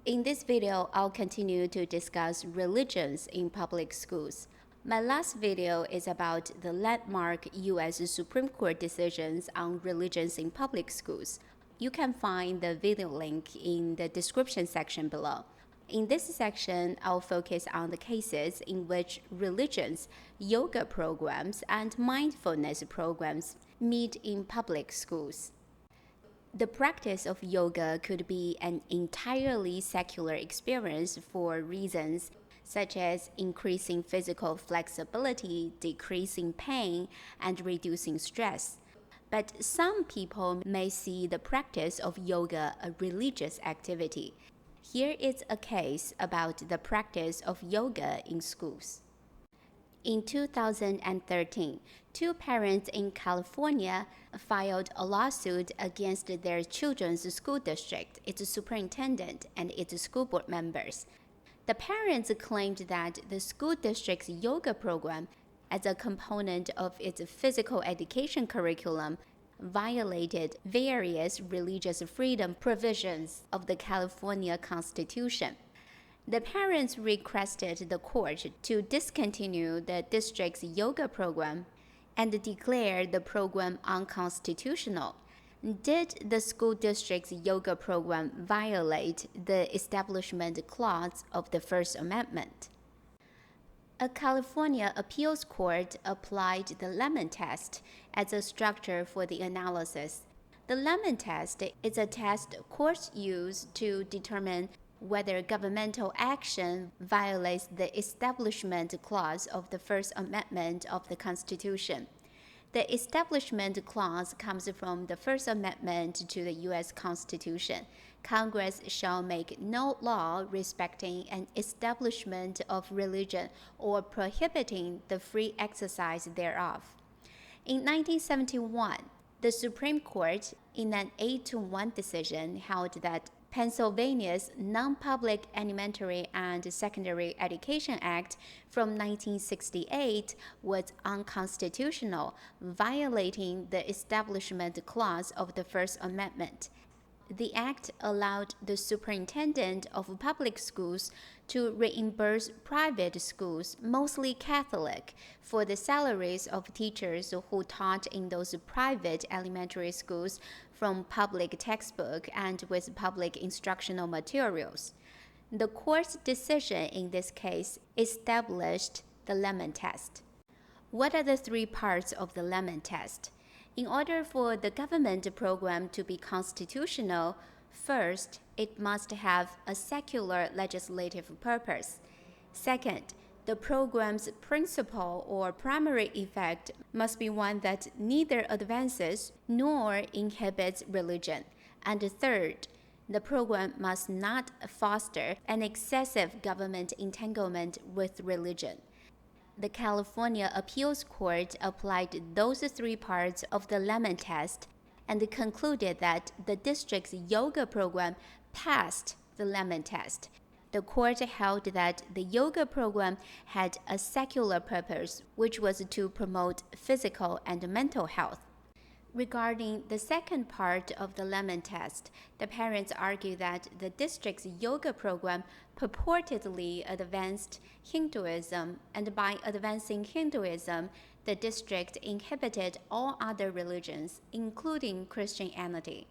In this video, I'll continue to discuss religions in public schools. My last video is about the landmark U.S. Supreme Court decisions on religions in public schools. You can find the video link in the description section below. In this section, I'll focus on the cases in which religions, yoga programs, and mindfulness programs meet in public schools. The practice of yoga could be an entirely secular experience for reasons such as increasing physical flexibility, decreasing pain, and reducing stress. But some people may see the practice of yoga a religious activity. Here is a case about the practice of yoga in schools. In 2013, two parents in California filed a lawsuit against their children's school district, its superintendent, and its school board members. The parents claimed that the school district's yoga program, as a component of its physical education curriculum, violated various religious freedom provisions of the California Constitution. The parents requested the court to discontinue the district's yoga program and declare the program unconstitutional. Did the school district's yoga program violate the Establishment Clause of the First Amendment? A California appeals court applied the Lemon Test as a structure for the analysis. The Lemon Test is a test courts use to determine whether governmental action violates the Establishment Clause of the First Amendment of the Constitution. The Establishment Clause comes from the First Amendment to the U.S. Constitution. Congress shall make no law respecting an establishment of religion or prohibiting the free exercise thereof. In 1971, the Supreme Court, in an 8-1 decision, held that Pennsylvania's Non-Public Elementary and Secondary Education Act from 1968 was unconstitutional, violating the Establishment Clause of the First Amendment. The act allowed the superintendent of public schools to reimburse private schools, mostly Catholic, for the salaries of teachers who taught in those private elementary schools from public textbook and with public instructional materials. The court's decision in this case established the Lemon Test. What are the three parts of the Lemon Test? In order for the government program to be constitutional, first, it must have a secular legislative purpose. Second, the program's principal or primary effect must be one that neither advances nor inhibits religion. And third, the program must not foster an excessive government entanglement with religion. The California Appeals Court applied those three parts of the Lemon Test and concluded that the district's yoga program passed the Lemon Test. The court held that the yoga program had a secular purpose, which was to promote physical and mental health. Regarding the second part of the Lemon Test, the parents argue that the district's yoga program purportedly advanced Hinduism, and by advancing Hinduism, the district inhibited all other religions, including Christianity.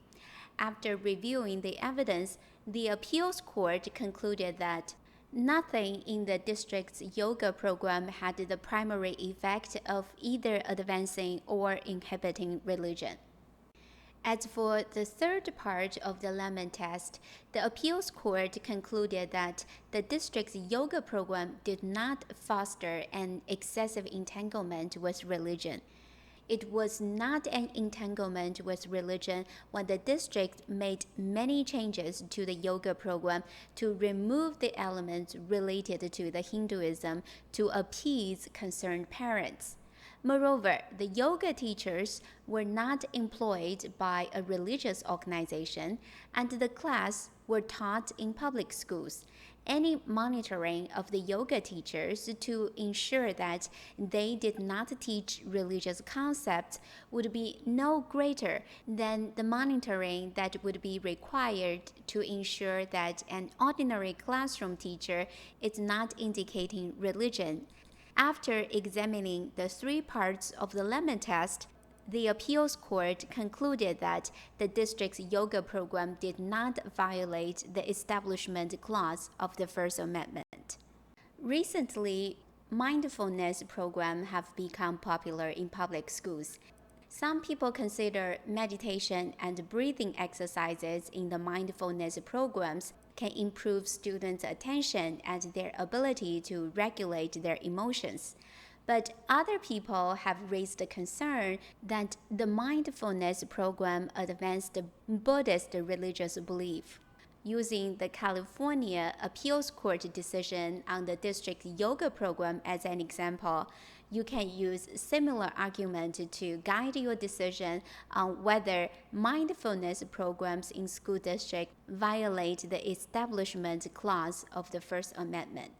After reviewing the evidence, the appeals court concluded that nothing in the district's yoga program had the primary effect of either advancing or inhibiting religion. As for the third part of the Lemon Test, the appeals court concluded that the district's yoga program did not foster an excessive entanglement with religion. It was not an entanglement with religion when the district made many changes to the yoga program to remove the elements related to the Hinduism to appease concerned parents. Moreover, the yoga teachers were not employed by a religious organization, and the class were taught in public schools. Any monitoring of the yoga teachers to ensure that they did not teach religious concepts would be no greater than the monitoring that would be required to ensure that an ordinary classroom teacher is not indicating religion. After examining the 3 parts of the Lemon Test, the appeals court concluded that the district's yoga program did not violate the Establishment Clause of the First Amendment. Recently, mindfulness programs have become popular in public schools. Some people consider meditation and breathing exercises in the mindfulness programs can improve students' attention and their ability to regulate their emotions. But other people have raised the concern that the mindfulness program advanced Buddhist religious belief. Using the California Appeals Court decision on the district yoga program as an example, you can use similar argument to guide your decision on whether mindfulness programs in school district violate the Establishment Clause of the First Amendment.